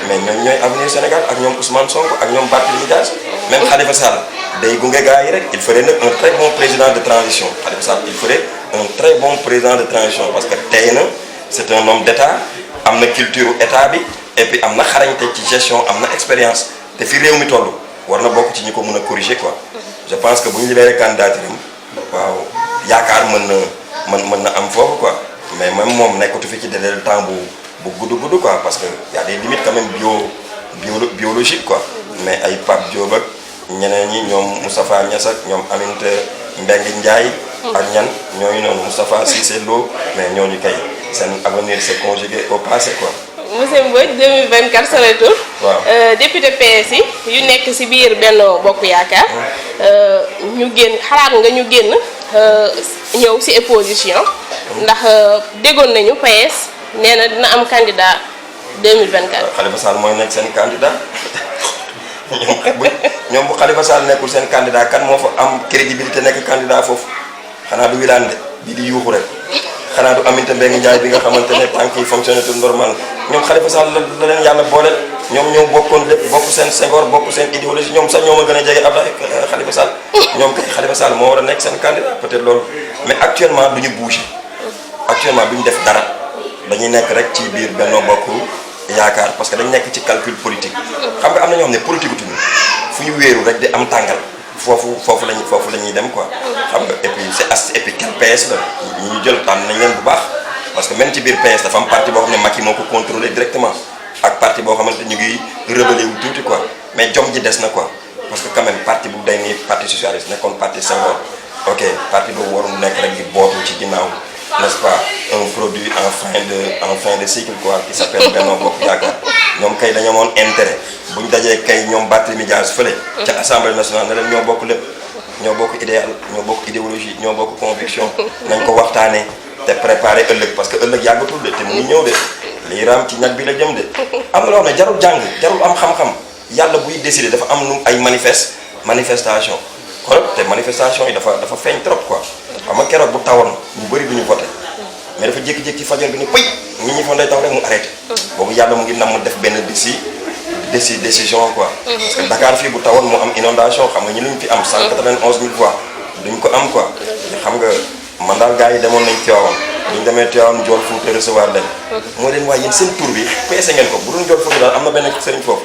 mais ñoom ñooy avenir Sénégal ak ñoom Ousmane Sonko ak ñoom Barthélémy Dias même Khalifa Sall day gunge gars yi rek il ferait nag un très bon président de transition Khalifa Sall il ferait un très bon président de transition parce que tey na c'est un homme d'état am na culture état bi et puis am na xarañte ci gestion am na expérience te fi réew mi toll war na bokk ci ñi ko mën a corriger quoi. je pense que bu ñu libéré candidature am waaw yaakaar mën na am foofu quoi mais même moom nekkatu fi ci délai de temps bu gudd quoi parce que y a des limites quand même biologique quoi mais ay Pape Diop ak ñeneen ñi ñoom Moustapha Niass ak ñoom Aminata Mbengue Ndiaye ak ñan ñooñu noonu Moustapha Cissé Lo mais ñooñu kay seen avenir c'est conjugué au passé quoi. monsieur Mbodj 2024 soreetul. waaw député PS yi yu nekk ci biir Benno Bokk Yaakaar ñu génn xalaat nga ñu génn ñëw ci opposition ndax déggoon nañu PS nee na dina am candidat 2024. Khalifa Sall mooy nekk seen candidat ñoom bu Khalifa Sall nekkul seen candidat kan moo fa am crédibilité nekk candidat foofu xanaa du Wilane de bii di yuuxu rek xanaa du Aminata Mbengue Ndiaye bi nga xamante ne tànk yi fonctionné tout normal ñoom Khalifa Sall la leen yàlla boole ñoom ñoo bokkoon lépp bokk seen Senghor bokk seen idéologie ñoom sax ñoo ma gën a jege Abdoulaye Khalifa Sall ñoom kay Khalifa Sall moo war a nekk seen candidat peut-être loolu mais actuellement du ñu bouger actuellement du ñu def dara dañuy nekk rek ci biir Benno Bokk Yaakaar parce que dañ nekk ci calcul politique xam nga am na ñoo xam ne politique tuñu fu ñu wéeru rek di am tàngal foofu la ñuy dem quoi xam nga et puis c'est et puis quel PS la ñu jël tànn nañ leen bu baax parce que même ci biir PS dafa am parti boo xam ne Macky moo ko contrôlé directement ak parti boo xamante ñu ngi rebellé wu tuuti quoi mais jom ji des na quoi parce que quand même parti bu day nii parti socialiste nekkoon parti Senghor ok parti boobu warul nekk rek di bootu ci ginnaaw n'est-ce pas un produit en fin de cycle quoi qui s'appelle Benno Bokk Yaakaar ñoom kay dañoo amoon intérêt bu ñu dajee kay ñoom Barthélémy Dias fële ca assemblée nationale ne leen ñoo bokk lépp ñoo bokk idéal ñoo bokk idéologie ñoo bokk conviction nañ ko waxtaanee te préparer ëllëg parce que ëllëg yàggatul de te mu ngi ñëw de lii raam ci ñag bi la jëm de am na loo xam ne jarul jàng jarul am xam-xam yàlla buy décider dafa am nu ay manifestation kon te manifestation yi dafa feeñ trop quoi xam nga keroog bu tawoon ñu bëri duñu voté mais dafa jékki-jékki ci fajar bi ni pëy ñi fa day taw rek mu arrêté boobu yàlla mu ngi nam def benn décision quoi parce que Dakar fii bu tawoon mu am inondation xam nga ñu luñ fi am 191 000 voix duñ ko am quoi xam nga man daal gars yi demoon nañ Tivaouane buñu demee Tivaouane Ndiol Fouta recevoir leen mooy leen waaye yéen seen tur bi peese ngeen ko bu dul Ndiol Fouta daal am na benn sëriñ foofu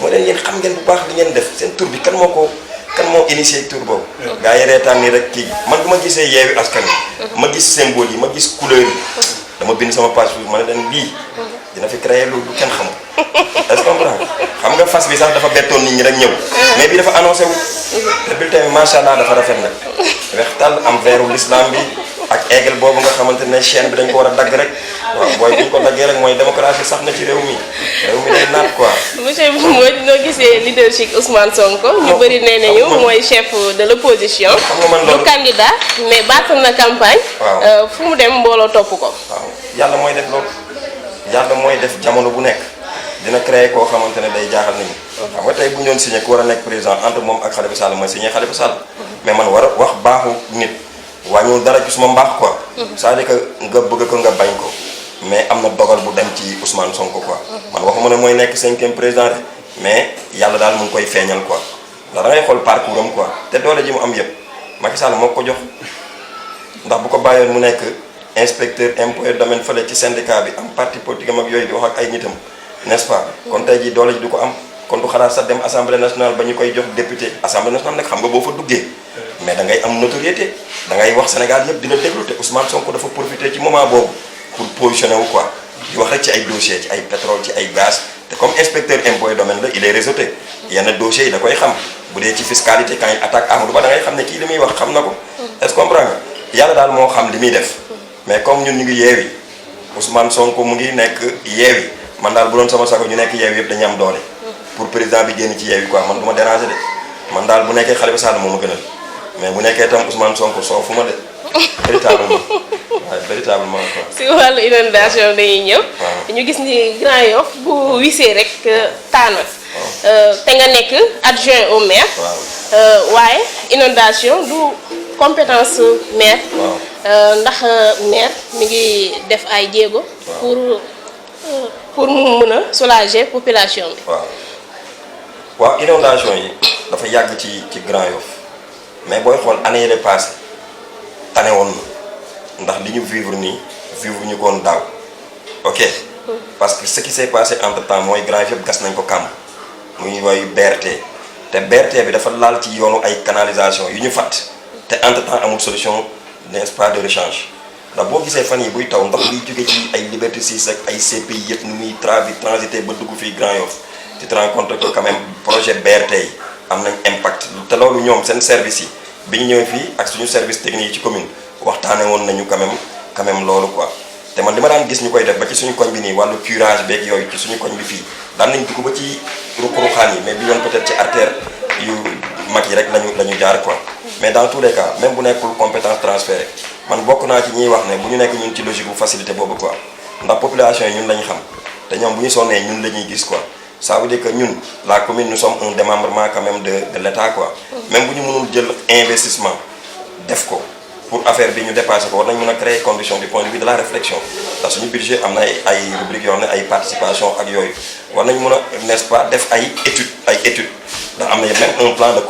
mooy leen yéen xam ngeen bu baax li ngeen def seen tur bi kan moo initié tur boobu gars yi reetaan nii rek kii man bu ma gisee Yewwi Askan Wi ma gis symbole yi ma gis couleur yi dama bind sama page bi ma ne leen lii dina fi créer lu kenn xamul est-ce que comprendre xam nga fas bi sax dafa bettoon nit ñi rek ñëw mais bii dafa annoncé wu te bulletin bi macha allah dafa rafet nag weex tàll am veeru l'islam bi ak aigle boobu nga xamante ne chaîne bi dañ ko war a dagg rek waaw booy bu ñu ko daggee rek mooy démocratie sax na ci réew mi day naat quoi. monsieur Mbodj noo gisee leadership Ousmane Sonko ñu bëri nee nañu mooy chef de l'opposition. xam nga man loolu du candidat mais battre na campagne. waaw fu mu dem mbooloo topp ko. waaw yàlla mooy def loolu yàlla mooy def jamono bu nekk dina créer koo xamante ne day jaaxal nit ñi. xam nga tey bu ñu doon signé ku war a nekk président entre moom ak Khalifa Sall mooy signé Khalifa Sall. mais man war a wax baaxu nit. wàññiwul dara ci suma mbaax quoi. c'est-à-dire que nga bëgg ko nga bañ ko mais am na dogal bu dem ci Ousmane Sonko quoi. man waxuma ne mooy nekk 5e président mais yàlla daal mu ngi koy feeñal quoi ndax da ngay xool parcours am quoi te doole ji mu am yëpp Macky Sall moo ko jox ndax bu ko bàyyoon mu nekk inspecteur impôt et domaine fële ci syndicat bi am parti politique am ak yooyu di wax ak ay nitam n'est-ce pas. kon tey jii doole ji du ko am kon du xalaat sax dem assemblée nationale ba ñu koy jox député assemblée nationale nag xam nga boo fa duggee. mais da ngay am notoriété da ngay wax Sénégal yëpp dina déglu te Ousmane Sonko dafa profiter ci moment boobu pour positionner wu quoi di wax rek ci ay dossiers ci ay pétrole ci ay gaz te comme inspecteur impôt et domaine la il est réseauté yenn dossiers yi da koy xam bu dee ci fiscalité quand il attaque Amadou Ba da ngay xam ne kii li muy wax xam na ko est-ce que comprend nga yàlla daal moo xam li muy def mais comme ñun ñu ngi Yewwi Ousmane Sonko mu ngi nekk Yewwi man daal bu doon sama sago ñu nekk Yewwi yëpp dañuy am doole pour président bi génn ci Yewwi quoi man du ma déranger de man daal bu nekkee Khalifa Sall moo ma gënal mais bu nekkee tam Ousmane Sonko soofu ma de véritablement waaye véritablement quoi. si wàllu inondation dañuy ñëw. ñu gis ni Grand Yoff bu wisee rek taana. te nga nekk adjoint au maire. waaye inondation du compétence maire. ndax maire mi ngi def ay jéego. pour mu mën a soulager population bi. waaw inondation yi dafa yàgg ci Grand Yoff mais booy xool année yële passé tane woon na ndax li ñu vivre nii vivre ñu koon daaw ok parce que ce qui s'est passé entre temps mooy Grand Yoff yëpp gas nañ ko kàmb muy woy BRT te BRT bi dafa laal ci yoonu ay canalisation yu ñu fàtt te entre temps amul solution n'est-ce pas de rechange ndax boo gisee fan yi buy taw ndox liy jóge ci ay Liberté 6 ak ay CPI yëpp ni muy transité ba dugg fii Grand Yoff tu te rends compte que quand même projet BRT yi am nañ impact te loolu ñoom seen service yi bi ñu ñëwee fii ak suñu service technique yi ci commune waxtaane woon nañu quand même loolu quoi te man li ma daan gis ñu koy def ba ci suñu koñ bi nii wàllu curage beeg yooyu ci suñu koñ bi fii daan nañ dugg ba ci ruq-ruqaan yi mais bi yoon peut-être ci artère yu mag yi rek lañu jaar quoi mais dans tous les cas même bu nekkul compétence transférée man bokk naa ci ñiy wax ne bu ñu nekk ñun ci logique bu facilité boobu quoi ndax population yi ñun lañu xam te ñoom bu ñu sonnee ñun la ñuy gis quoi ça veut dire que ñun la commune nous sommes un démembrement quand même de l'État quoi même bu ñu mënul jël investissement def ko pour affaire bi ñu dépassé ko war nañ mën a créer condition du point de vue de la réflexion ndax suñu budget am na ay rubriques yoo xam ne ay participation ak yooyu war nañ mën a n'est-ce pas def ay études ndax am na même un plan de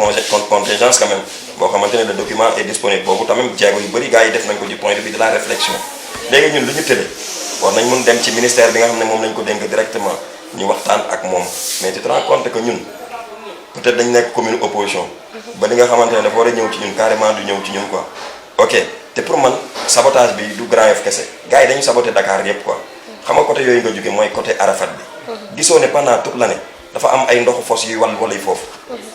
contingence quand même boo xamante ne le document est disponible boobu tamit jéego yu bëri gars yi def nañ ko du point de vue de la réflexion léegi ñun lu ñu tëddee war nañ mën dem ci ministère bi nga xam ne moom lañ ko dénk directement ñu waxtaan ak moom mais tu te rends compte que ñun peut-être dañ nekk commune opposition ba li nga xamante ne dafa war a ñëw ci ñun carrément du ñëw ci ñun quoi ok te pour man sabotage bi du Grand Yoff kese gars yi dañu saboté Dakar yëpp quoi xam nga côté yooyu nga jóge mooy côté Arafat bi gisoo ne pendant toute l'année dafa am ay ndoxu fos yuy wala yi foofu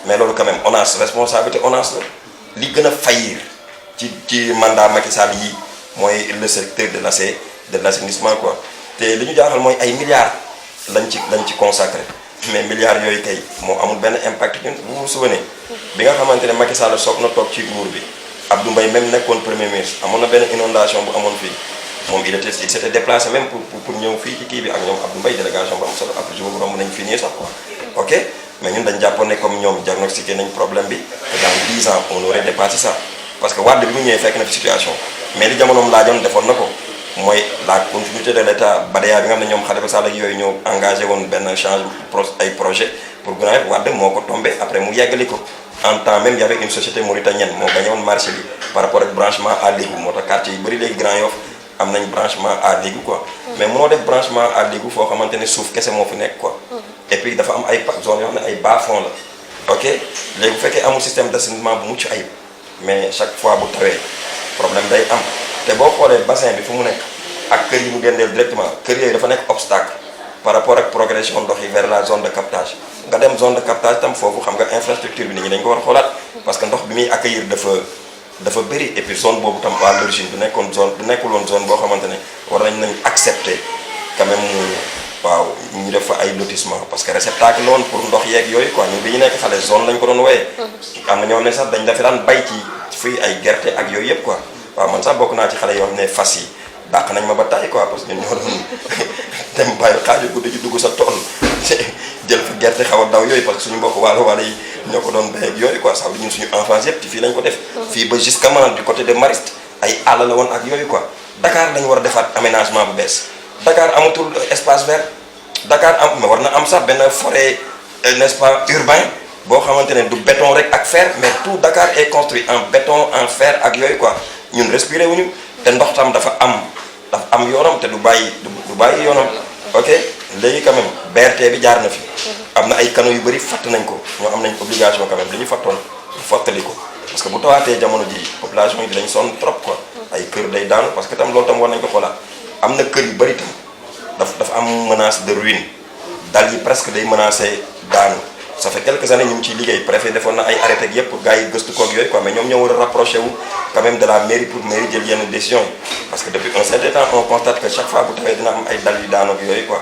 mais loolu quand même ONAS responsabilité ONAS la li gën a faillir ci mandat Macky Sall yi mooy le secteur de l'assainissement quoi te li ñu jaaxal mooy ay milliards lañ ci consacré mais milliards yooyu kay moo amul benn impact ñun vous vous souvenez bi nga xamante ne Macky Sall soog na toog ci nguur bi Abdou Mbaye même nekkoon premier ministre amoon na benn inondation bu amoon fii moom il s'était déplacé même pour ñëw fii ci kii bi ak ñoom Abdou Mbaye délégation bu am solo après jour romb nañ fii nii sax quoi ok mais ñun dañ jàppoon ne comme ñoom diagnostiqué nañ problème bi que dans 10 ans on aurait dépassé ça parce que Wade bi mu ñëwee fekk na fi situation mais li jamonoom laajoon defoon na ko mooy la continuité de l'État Badaya bi nga xam ne ñoom Khalifa Sall ak yooyu ñoo engagé woon benn ay projet pour Grand Yoff Wade moo ko tombé après mu yeggali ko en temps même y avait une société mauritanienne moo gagné woon marché bi par rapport ak branchement à l'égout moo tax quartier yu bëri léegi Grand Yoff am nañ branchement à l'égout quoi mais mënoo def branchement à l'égout foo xamante ne suuf kese moo fi nekk quoi et puis dafa am ay zone yoo xam ne ay bas-fonds la ok léegi bu fekkee amul système d'assainissement bu mucc ayib mais chaque fois bu tawee problème day am te boo xoolee bassin bi fu mu nekk ak kër yi mu dendeel directement kër yooyu dafa nekk obstacle par rapport ak progression ndox yi vers la zone de captage nga dem zone de captage tam foofu xam nga infrastructure bi nit ñi dañ ko war a xoolaat parce que ndox bi muy accueillir dafa bëri et puis zone boobu tam à l'origine du nekkul woon zone boo xamante ne war nañ accepter quand même waaw ñu def fa ay lotissement parce que réceptacle la woon pour ndox yeeg yooyu quoi ñun bi ñu nekk xale zone lañ ko doon wooyee am na ñoo ne sax dañ dafa daan bay ci fii ay gerte ak yooyu yëpp quoi waaw man sax bokk naa ci xale yoo xam ne fas yi dàq nañ ma ba tàyyi quoi parce que ñun ñoo doon dem bàyyi xaaju guddi ji dugg sa tool jël fa gerte xaw a daw yooyu parce que suñu mbokk waalo yi ñoo ko doon béy ak yooyu quoi sax ñun suñu enfance yëpp ci fii lañ ko def fii ba jusqu'à du côté de Mariste ay àll la woon ak yooyu quoi Dakar lañ war a defaat aménagement bu bees Dakar amatul espace vert Dakar mais war na am sax benn forêt n'est-ce pas urbain boo xamante ne du béton rek ak fer mais tout Dakar est construit en béton en fer ak yooyu quoi ñun respiré wuñu te ndox tam dafa am yoonam te du bàyyi yoonam ok léegi quand même BRT bi jaar na fi am na ay canaux yu bëri fatt nañ ko ñoo am nañ obligation quand même li ñu fattoon fottali ko parce que bu tawaatee jamono ji population yi dinañ sonn trop quoi ay kër day daanu parce que tam loolu tam war nañ ko xoolaat am na kër yu bëri tam dafa am menace de ruine dal yi presque day menacé daanu ça fait quelques années ñu ngi ciy liggéey préfet defoon na ay arrêté ak yëpp pour gars yi gëstu koog yooyu quoi mais ñoom ñoo war a rapproché wu quand même de la mairie pour mairie jël yenn décision parce que depuis un certain temps on constate que chaque fois bu tawee dina am ay dal yu daanu ak yooyu quoi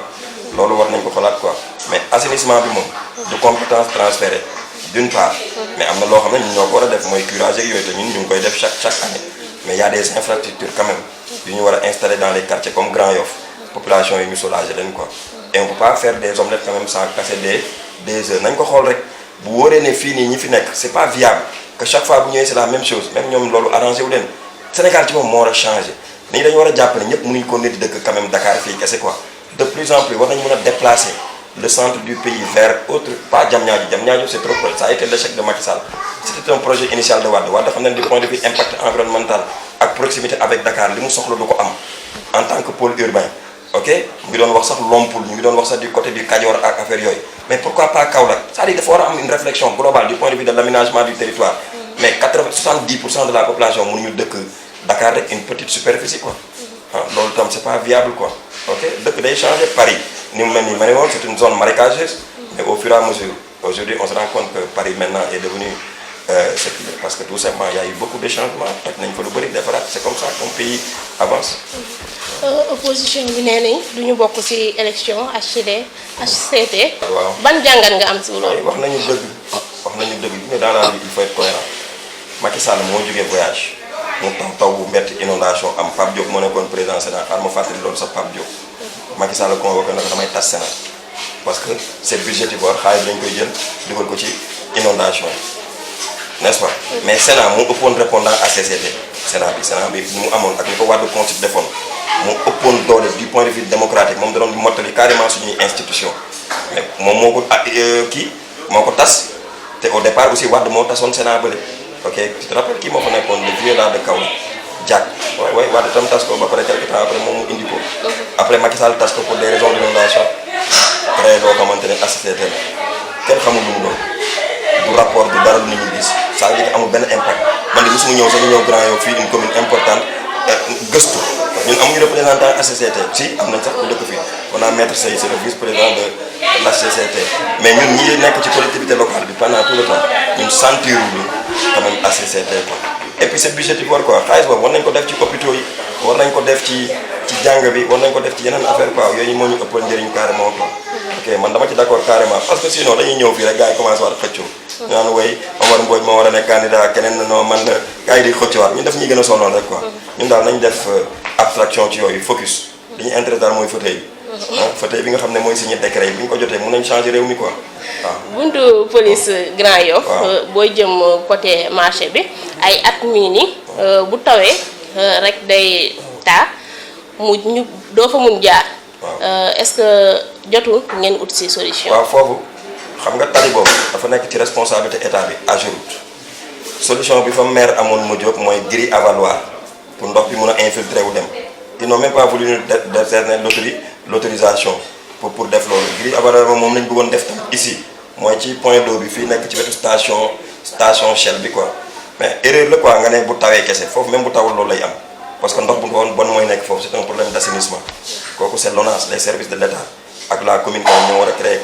loolu war nañ ko xalaat quoi mais assainissement bi moom du compétence transférée d'une part mais am na loo xam ne ñun ñoo ko war a def mooy curage ak yooyu te ñun ñu ngi koy def chaque année mais y a des infrastructures quand même yu ñu war a installer dans les quartiers comme Grand Yoff population yi ñu soulager leen quoi et on peut pas faire des omelettes quand même sans casser des œufs nañ ko xool rek bu wóoree ne fii nii ñi fi nekk c'est pas viable que chaque fois bu ñëwee c'est la même chose même ñoom loolu arrangé wu leen Sénégal ci moom moo war a changer nit ñi dañu war a jàpp ne ñëpp mënuñu ko nit di dëkk quand même Dakar fii kese quoi de plus en plus war nañu mën a déplacer le centre du pays vers autre pas Diamniadio c'est trop ça a été l'échec de Macky Sall c'était un projet initial de Wade xam ne du point de vue impact environnemental ak proximité avec Dakar li mu soxla du ko am en tant que pôle urbain ok mu ngi doon wax sax Lompoul ñu ngi doon wax sax du côté du Kajoor ak affaire yooyu mais pourquoi pas Kaolack c'est-à-dire dafa war a am une réflexion globale du point de vue de l'aménagement du territoire mais 70% de la population mënuñu dëkk Dakar rek une petite superficie quoi loolu tam c'est pas viable quoi ok dëkk day changer Paris ni mu mel nii ma ne woon c'est une zone marécageuse mais au fur et à mesure aujourd'hui on se rend compte que Paris maintenant est devenu séculaire parce que tout simplement il y a eu beaucoup de changements ak nañ fa lu bëri defaraat c'est comme ça qu'un pays avance. opposition bi nee nañ du ñu bokk ci élection HCT. waaw ban jàngat nga am ci loolu. wax nañu dëgg mais dans la vie il faut être cohérent Macky Sall moo jógee voyage mu taw bu metti inondation am Pape Diop moo nekkoon président Sénat xaaral ma fàttali loolu sax Pape Diop Macky Sall convoqué na ko damay tas Sénat parce que c'est budgétivore xaalis dañ koy jël dugal ko ci inondation n'est-ce pas mais Sénat moo ëppoon répondant à CCT Sénat bi mu amoon ak ni ko Wade constitution defoon moo ëppoon doole du point de vue démocratique moom da doon mottali carrément suñuy institution mais moom moo ko moo ko tas te au départ aussi Wade moo tasoon Sénat bële ok tu te rappelles kii moo fa nekkoon le vieux là de Kaolack Diack waay Wade tam tas ko ba pare quelque temps après moom mu indi ko après Macky Sall tas ko pour des raisons d'inondation créé loo xamante ne HCT kenn xamul lu mu doon du rapport du dara lu nit ñi gis ça veut dire que amul benn impact man de mosuma ñëw sax ñu ñëw Grand Yoff fii une commune importante gëstu ñun amuñu représentant HCT si am nañ sax ku dëkk fii on a maître Seye c'est le vice-président de l'HCT mais ñun ñi nekk ci collectivité locale bi pendant tout le temps ñun sentiruñu quand même HCT quoi et puis c'est budgétivore quoi xaalis boobu war nañ ko def ci hôpitaux yi war nañ ko def ci jàng bi war nañ ko def ci yeneen affaire quoi yooyu moo ñu ëppal njëriñ carrément quoi ok man dama ci d'accord carrément parce que sinon dañuy ñëw fii rek gars yi commencé waat xëccoo ñu naan way Omar Mbodj moo war a nekk candidat keneen na non man gars yi di xëccuwaat ñun daf ñuy gën a sonnoon rek quoi ñun daal nañ def abstraction ci yooyu focus li ñu intéressé daal mooy fauteuil fauteuil bi nga xam ne mooy signé décret yi bi ñu ko jotee mën nañ changer réew mi quoi waaw. buntu police Grand Yoff. booy jëm côté marché bi ay at mii nii bu tawee rek day taa ñu doo fa mun jaar. est-ce que jotul ngeen ut ci solution. waaw foofu xam nga tali boobu dafa nekk ci responsabilité état bi AGEROUTE solution bi fa maire amoon mu jóg mooy grille avaloir pour ndox bi mun a infiltrer wu dem ils n'ont même pas voulu décerner l'autorisation pour def loolu grille avaloir moom lañ bëggoon def tam ici mooy ci point d'eau bi fii nekk ci wetu station Shell bi quoi mais erreur la quoi nga ne bu tawee kese foofu même bu tawul loolu lay am parce que ndox bu bon mooy nekk foofu c'est un problème d'assainissement kooku c'est l'ONAS les services de l'État ak la commune quand ñoo war a créer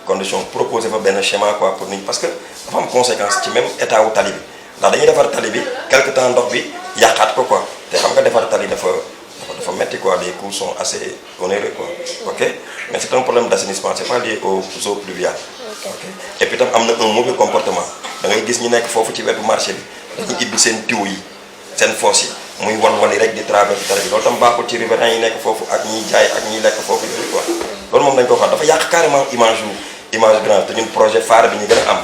condition proposer fa benn schéma quoi pour nit parce que dafa am conséquence ci même état wu tali bi ndax dañuy defar tali bi quelque temps ndox bi yàqaat ko quoi te xam nga defar tali dafa metti quoi les coûts sont assez onéreux quoi ok mais c'est un problème d'assainissement c'est pas lié aux eaux pluviales ok et puis tam am na un mauvais comportement da ngay gis ñu nekk foofu ci wetu marché bi dañuy ibbi seen tuyaux yi seen fosse yi muy wal-wali rek di traverser tali bi loolu tam baaxul ci riverains yi nekk foofu ak ñiy jaay ak ñiy lekk foofu yooyu quoi loolu moom dañ ko wax dafa yàq carrément image Grand te ñun projet phare bi ñu gën a am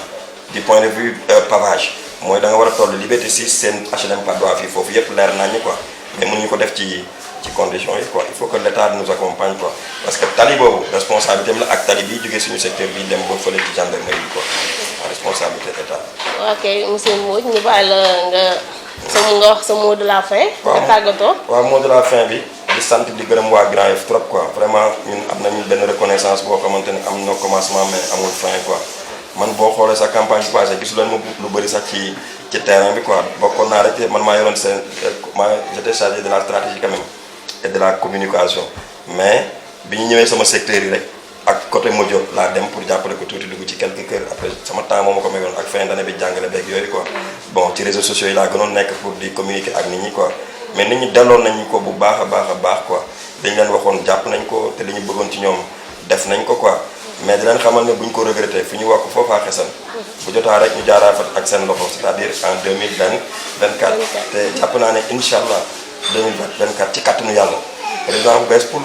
du point de vue pavage mooy da nga war a toll Liberté 6 seen HLM Patte d'Oie fii foofu yëpp leer nañu quoi mais mënuñu ko def ci conditions yi quoi il faut que l'État nous accompagne quoi parce que tali boobu responsabilité am la ak tali bi jógee suñu secteur bi dem ba fële ci gendarmerie bi quoi responsabilité État. ok monsieur Mbodj ñu bàyyi la nga wax sa mot de la fin. nga tàggatoo. waaw mot de la fin bi di sant di gërëm waa Grand Yoff trop quoi vraiment ñun am nañu benn reconnaissance boo xamante ne am na commencement mais amul fin quoi man boo xoolee sa campagne bi passée gisu leen ma lu bëri sax ci terrain bi quoi bokkoon naa rek man maa yoroon j'étais chargé de la stratégie quand même et de la communication mais bi ñu ñëwee sama secteur yi rek ak côté Modio laa dem pour jàppale ko tuuti dugg ci quelques kër après sama temps moo ma ko mayoon ak fin d'année bi jàngale beeg yooyu quoi bon ci réseaux sociaux yi laa gënoon nekk pour di communiquer ak nit ñi quoi mais nit ñi delloon nañu ko bu baax a baax quoi dañ leen waxoon jàpp nañ ko te li ñu bëggoon ci ñoom def nañ ko quoi mais di leen xamal ne buñ ko regretté fu ñu wokk foofaa xesan bu jotaa rek ñu jaaraa fa ak seen loxo c'est-à-dire en 2024 te jàpp naa ne incha allah 2024 ci kàttanu yàlla président bu bees pour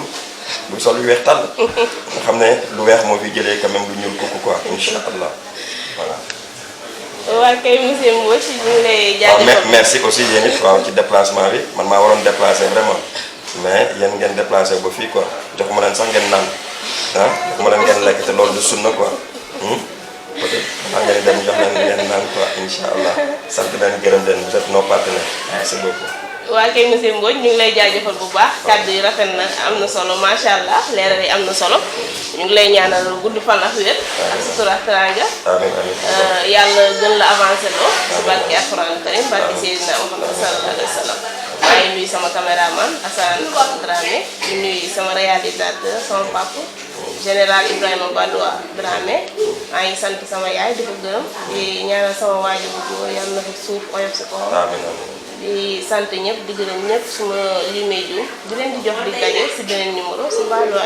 bu sol lu weex tàll nga xam ne lu weex moo fi jëlee quand même lu ñuul kooku quoi incha allah voilà. waa kay monsieur Mbodj ñu ngi lay jaajëfal. merci aussi yéen it waaw ci déplacement bi man maa waroon déplacé vraiment mais yéen ngeen déplacé ba fii quoi joxuma leen sax ngeen naan ah joxuma leen ngeen lekk te loolu du sunna quoi peut-être maa ngeen dem jox leen ngeen naan quoi incha allah sant leen gërëm leen vous êtes nos partenaires merci beaucoup. waa kay monsieur Mbodj ñu ngi lay jaajëfal bu baax kàddu yi rafet na am na solo macha allah leeral yi am na solo ñu ngi lay ñaanal gudd fan ak wér ak sutura ak teraanga yàlla gën la avancé loo si barke alxuraan karim barke Seydina Muhammad sallallahu alayhi wa sallam maa ngi nuyu sama caméraman Assane Dramé di nuyu sama réalisateur sama papa général Ibrahima Badoua Dramé maa ngi sant sama yaay di ko gërëm di ñaanal sama waajur bu góor yàlla na ko suuf oyof si kawam di sant ñëpp di gërëm ñëpp suma limee juum di leen di jox di daje si beneen numéro si Badoua